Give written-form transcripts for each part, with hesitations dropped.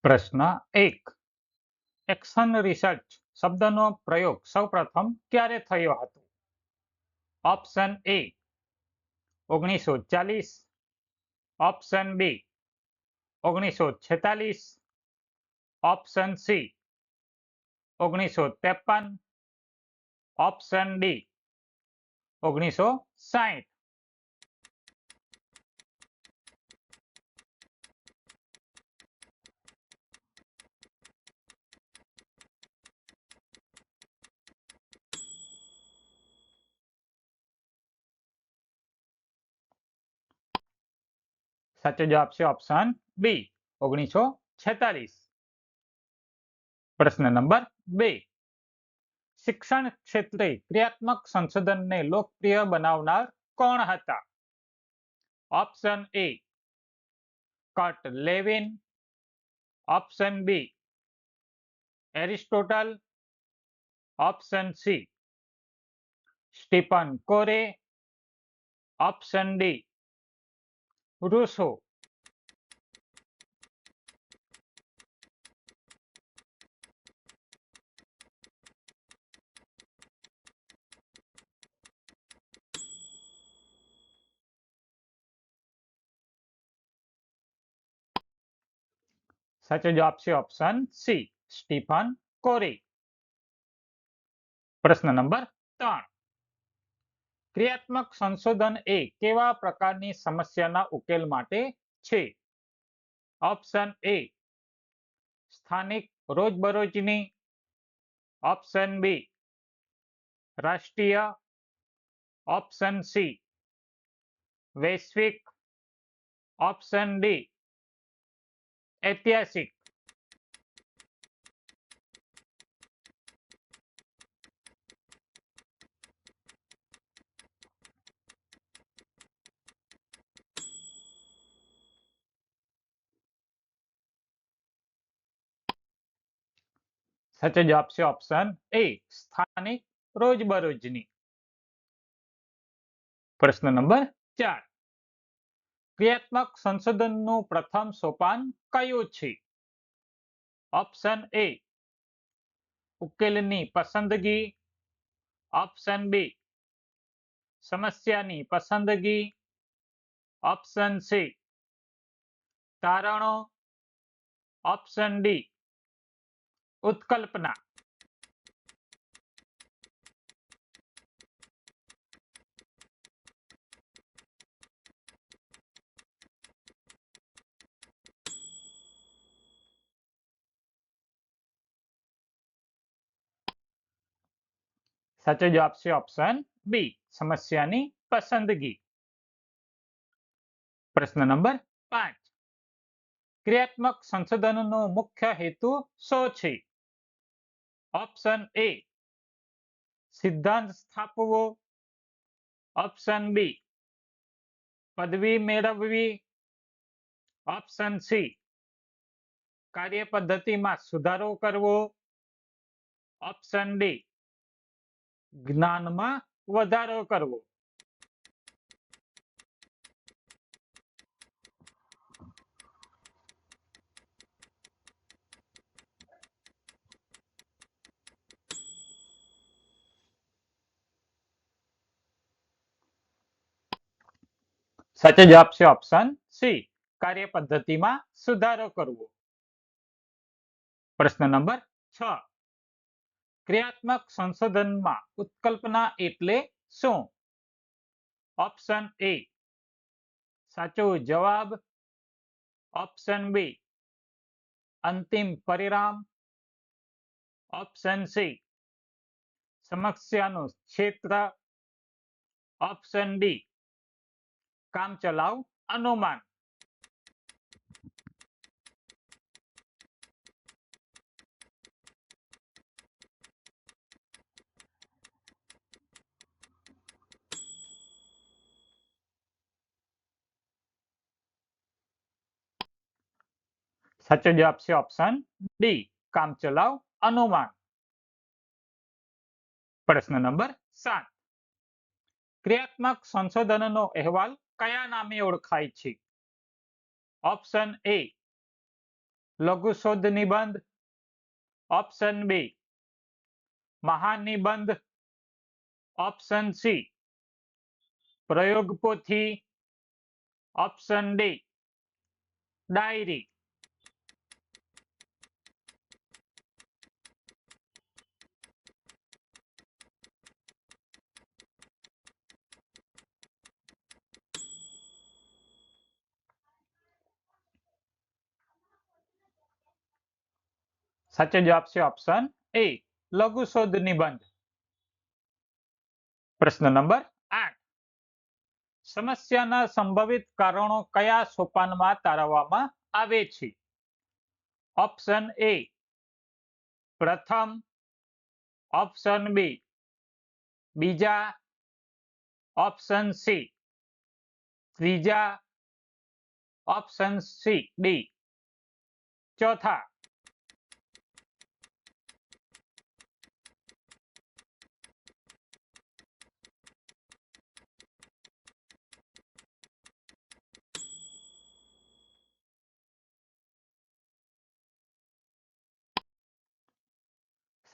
પ્રશ્ન 1. Action research શબ્દનો પ્રયોગ સૌપ્રથમ ક્યારે થયો હતો? Option A 1940, option B 1946, option C 1953, option D 1960. સાચો જવાબ છે ઓપ્શન બી 1946. પ્રશ્ન નંબર 2. શિક્ષણ ક્ષેત્રે ક્રિયાત્મક સંશોધનને લોકપ્રિય બનાવનાર કોણ હતા? Option A Kurt Lewin, option B Aristotle, option C Stephen Corey, option D Rousseau. સાચો જવાબ છે ઓપ્શન સી સ્ટીફન કોરે. પ્રશ્ન નંબર 3. ક્રિયાત્મક સંશોધન એ કેવા પ્રકારની સમસ્યાના ઉકેલ માટે છે? ઓપ્શન એ સ્થાનિક રોજબરોજની, ઓપ્શન બી રાષ્ટ્રીય, ઓપ્શન સી વૈશ્વિક, ઓપ્શન ડી ઐતિહાસિક. સાચો જવાબ છે ઓપ્શન એ સ્થાનિક રોજબરોજની. પ્રશ્ન નંબર 4. ક્રિયાત્મક સંશોધનનું પ્રથમ સોપાન કયું છે? ઓપ્શન એ ઉકેલની પસંદગી, ઓપ્શન બી સમસ્યાની પસંદગી, ઓપ્શન સી તારણો, ઓપ્શન ડી ઉત્કલ્પના. સાચો જવાબ છે ઓપ્શન બી સમસ્યાની પસંદગી. પ્રશ્ન નંબર 5. ક્રિયાત્મક સંશોધનનો મુખ્ય હેતુ શું છે? ઓપ્શન એ સિદ્ધાંત સ્થાપવો, ઓપ્શન બી પદવી મેળવવી, ઓપ્શન સી કાર્યપદ્ધતિમાં સુધારો કરવો, ઓપ્શન ડી જ્ઞાનમાં વધારો કરવો. સાચો જવાબ છે ઓપ્શન સી કાર્યપદ્ધતિમાં સુધારો કરવો. પ્રશ્ન નંબર 6. ક્રિયાત્મક સંશોધનમાં ઉત્કલ્પના એટલે શું? ઓપ્શન એ સાચો જવાબ, ઓપ્શન બી અંતિમ પરિણામ, ઓપ્શન સી સમસ્યાનું ક્ષેત્ર, ઓપ્શન ડી કામચલાઉ અનુમાન. સાચો જવાબ છે ઓપ્શન ડી કામચલાઉ અનુમાન. પ્રશ્ન નંબર 7. ક્રિયાત્મક સંશોધનનો અહેવાલ કયા નામે ઓળખાય છે? ઓપ્શન એ લઘુ શોધ નિબંધ. ઓપ્શન બી મહાનિબંધ. ઓપ્શન સી પ્રયોગ પોથી. Option D diary. સાચો જવાબ છે ઓપ્શન એ લઘુ શોધ નિબંધ. પ્રશ્ન નંબર 8. સમસ્યાના સંભવિત કારણો કયા સોપાનમાં તારવવામાં આવે છે? ઓપ્શન એ પ્રથમ. ઓપ્શન બી બીજા. ઓપ્શન સી ત્રીજા. ઓપ્શન સી ડી ચોથા.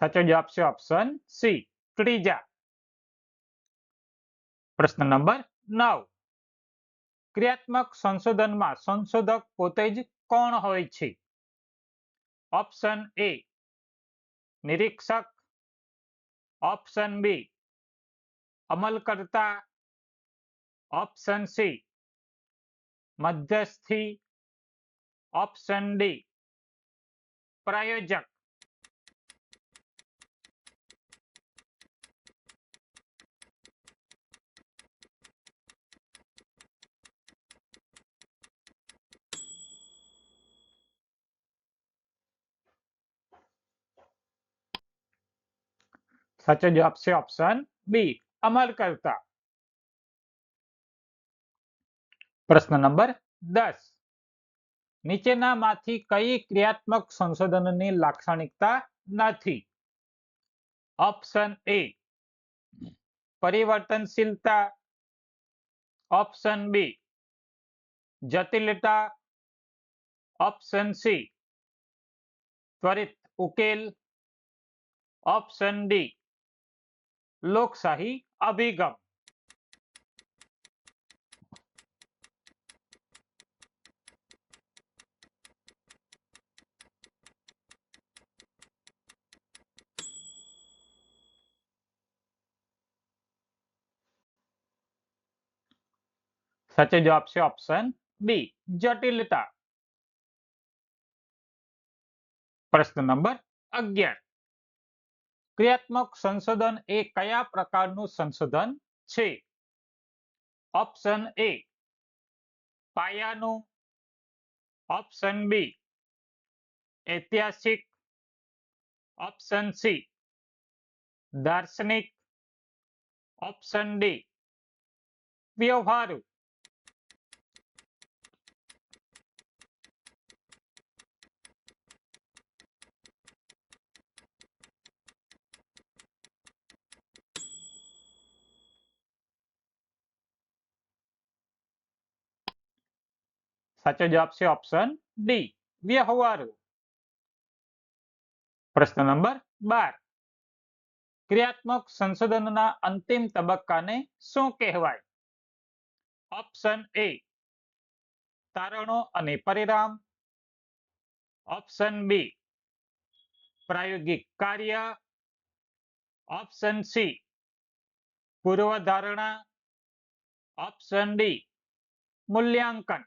સાચો જવાબ છે ઓપ્શન સી ત્રીજા. પ્રશ્ન નંબર 9. ક્રિયાત્મક સંશોધનમાં સંશોધક પોતે જ કોણ હોય છે? ઓપ્શન એ નિરીક્ષક. ઓપ્શન બી અમલકર્તા. ઓપ્શન સી મધ્યસ્થી. ઓપ્શન ડી પ્રાયોજક. સાચો જવાબ છે ઓપ્શન બી અમલકર્તા. પ્રશ્ન નંબર 10. નીચેનામાંથી કઈ ક્રિયાત્મક સંશોધનની લાક્ષણિકતા નથી? Option A પરિવર્તનશીલતા. ઓપ્શન બી જટિલતા. ઓપ્શન સી ત્વરિત ઉકેલ. ઓપ્શન ડી લોકશાહી અભિગમ. સાચો જવાબ છે ઓપ્શન બી જટિલતા. પ્રશ્ન નંબર 11. ક્રિયાત્મક સંશોધન એ કયા પ્રકારનું સંશોધન છે? ઓપ્શન એ પાયાનું. ઓપ્શન બી ઐતિહાસિક. ઓપ્શન સી દાર્શનિક. ઓપ્શન ડી વ્યવહારુ. સાચો જવાબ છે ઓપ્શન ડી વ્યવહારુ. પ્રશ્ન નંબર 12. ક્રિયાત્મક સંશોધનના અંતિમ તબક્કાને શું કહેવાય? ઓપ્શન એ તારણો અને પરિણામ. ઓપ્શન બી પ્રાયોગિક કાર્ય. ઓપ્શન સી પૂર્વધારણા. ઓપ્શન ડી મૂલ્યાંકન.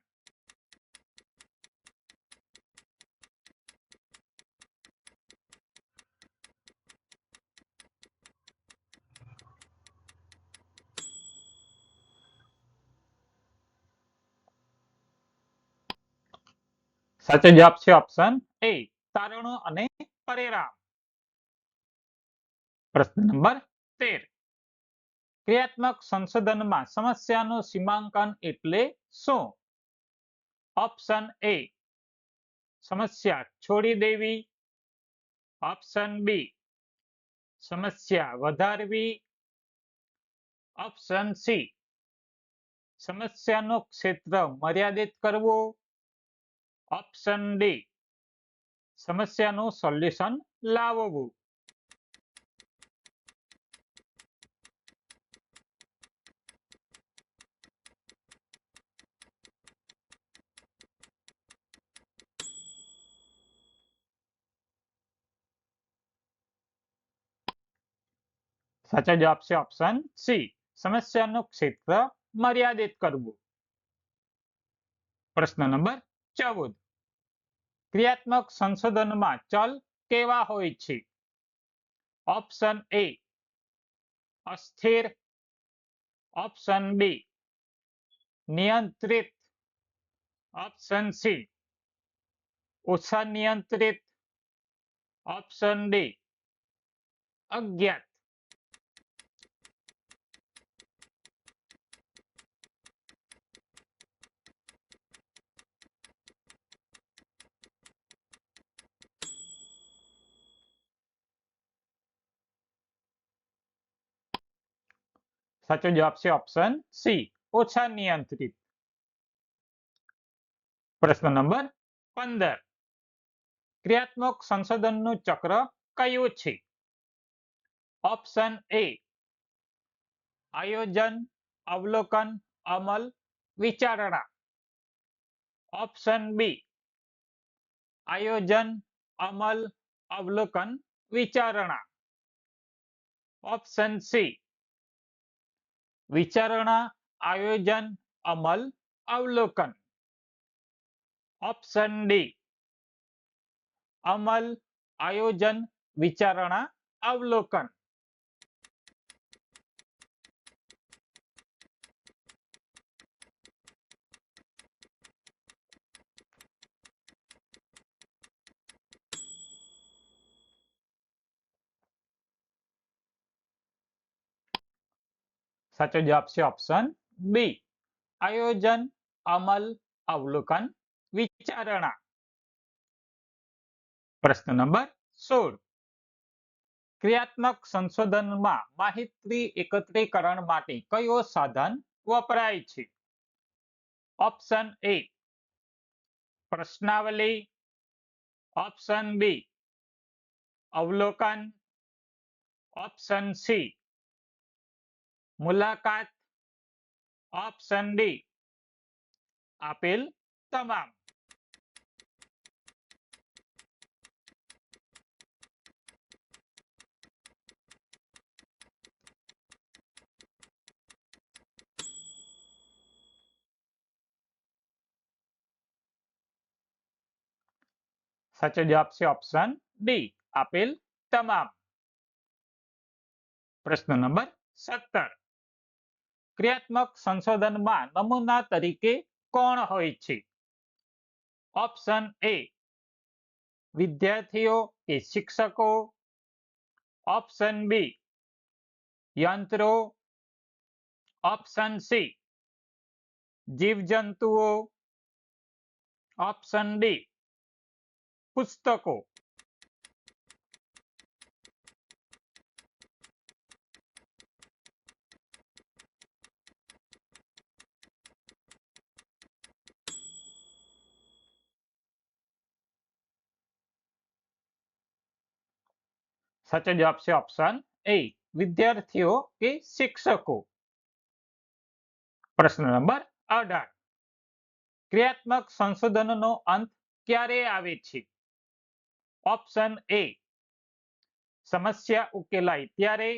સાચો જવાબ છે ઓપ્શન એ તારણો અને પરિણામ. પ્રશ્ન નંબર 13. ક્રિયાત્મક સંશોધનમાં સમસ્યાનું સીમાંકન એટલે શું? ઓપ્શન એ સમસ્યા છોડી દેવી. ઓપ્શન બી સમસ્યા વધારવી. ઓપ્શન સી સમસ્યાનું ક્ષેત્ર મર્યાદિત કરવું. ઓપ્શન ડી સમસ્યાનું સોલ્યુશન લાવવું. સાચો જવાબ છે ઓપ્શન સી, સમસ્યાનું ક્ષેત્ર મર્યાદિત કરવું. પ્રશ્ન નંબર 14. ક્રિયાત્મક સંશોધનમાં ચલ કેવા હોય છે? ઓપ્શન એ અસ્થિર, ઓપ્શન બી નિયંત્રિત, ઓપ્શન સી ઓછા નિયંત્રિત, ઓપ્શન ડી અજ્ઞાત. સાચો જવાબ છે ઓપ્શન સી, ઓછા નિયંત્રિત. પ્રશ્ન નંબર 15. ક્રિયાત્મક સંશોધનનું ચક્ર કયું છે? ઓપ્શન એ આયોજન, અવલોકન, અમલ, વિચારણા. ઓપ્શન બી આયોજન, અમલ, અવલોકન, વિચારણા. ઓપ્શન સી વિચારણા, આયોજન, અમલ, અવલોકન. ઓપ્શન ડી અમલ, આયોજન, વિચારણા, અવલોકન. સાચો જવાબ છે ઓપ્શન બી આયોજન, અમલ, અવલોકન, વિચારણા. પ્રશ્ન નંબર 16. ક્રિયાત્મક સંશોધનમાં માહિતી એકત્રીકરણ માટે કયો સાધન વપરાય છે? ઓપ્શન એ પ્રશ્નાવલી, ઓપ્શન બી અવલોકન, ઓપ્શન સી મુલાકાત, ઓપ્શન ડી આપેલ તમામ. સાચો જવાબ છે ઓપ્શન ડી આપેલ તમામ. પ્રશ્ન નંબર 17. ક્રિયાત્મક સંશોધનમાં નમૂના તરીકે કોણ હોય છે? ઓપ્શન એ વિદ્યાર્થીઓ કે શિક્ષકો, ઓપ્શન બી યંત્રો, ઓપ્શન સી જીવજંતુઓ, ઓપ્શન ડી પુસ્તકો. સાચો જવાબ છે ઓપ્શન એ વિદ્યાર્થીઓ કે શિક્ષકો. પ્રશ્ન નંબર 18. ક્રિયાત્મક સંશોધનનો અંત ક્યારે આવે છે? ઓપ્શન એ સમસ્યા ઉકેલાય ત્યારે,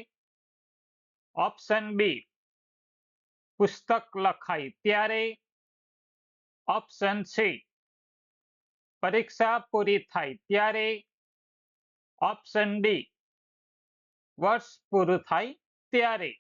ઓપ્શન બી પુસ્તક લખાય ત્યારે, ઓપ્શન સી પરીક્ષા પૂરી થાય ત્યારે, ઓપ્શન ડી વર્ષ પૂરું થાય ત્યારે.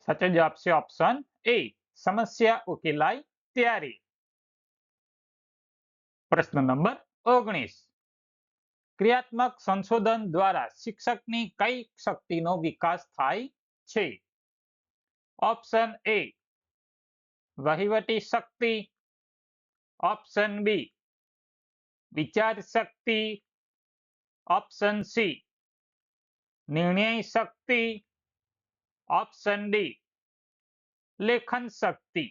સાચો જવાબ છે ઓપ્શન એ સમસ્યા ઉકેલાય ત્યારે. પ્રશ્ન નંબર 19. ક્રિયાત્મક સંશોધન દ્વારા શિક્ષકની કઈ શક્તિનો વિકાસ થાય છે? ઓપ્શન એ વહીવટી શક્તિ, ઓપ્શન બી વિચાર શક્તિ, ઓપ્શન સી નિર્ણય શક્તિ, ઓપ્શન ડી લેખન શક્તિ.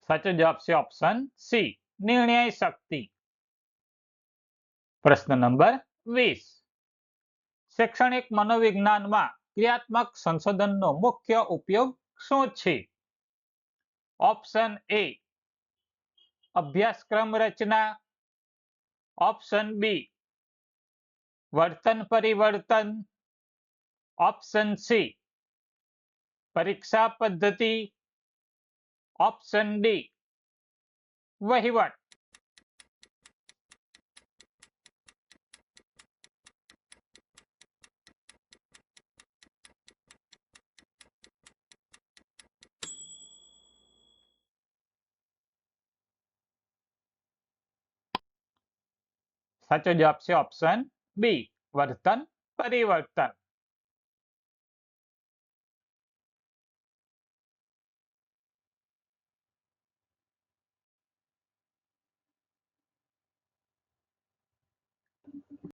સાચો જવાબ છે ઓપ્શન સી નિર્ણય શક્તિ. પ્રશ્ન નંબર 20. શૈક્ષણિક મનોવિજ્ઞાનમાં ક્રિયાત્મક સંશોધનનો મુખ્ય ઉપયોગ શું છે? ઓપ્શન એ અભ્યાસક્રમ રચના, ઓપ્શન બી વર્તન પરિવર્તન, ઓપ્શન સી પરીક્ષા પદ્ધતિ, ઓપ્શન ડી વહીવટ. સાચો જવાબ છે ઓપ્શન બી વર્તન પરિવર્તન.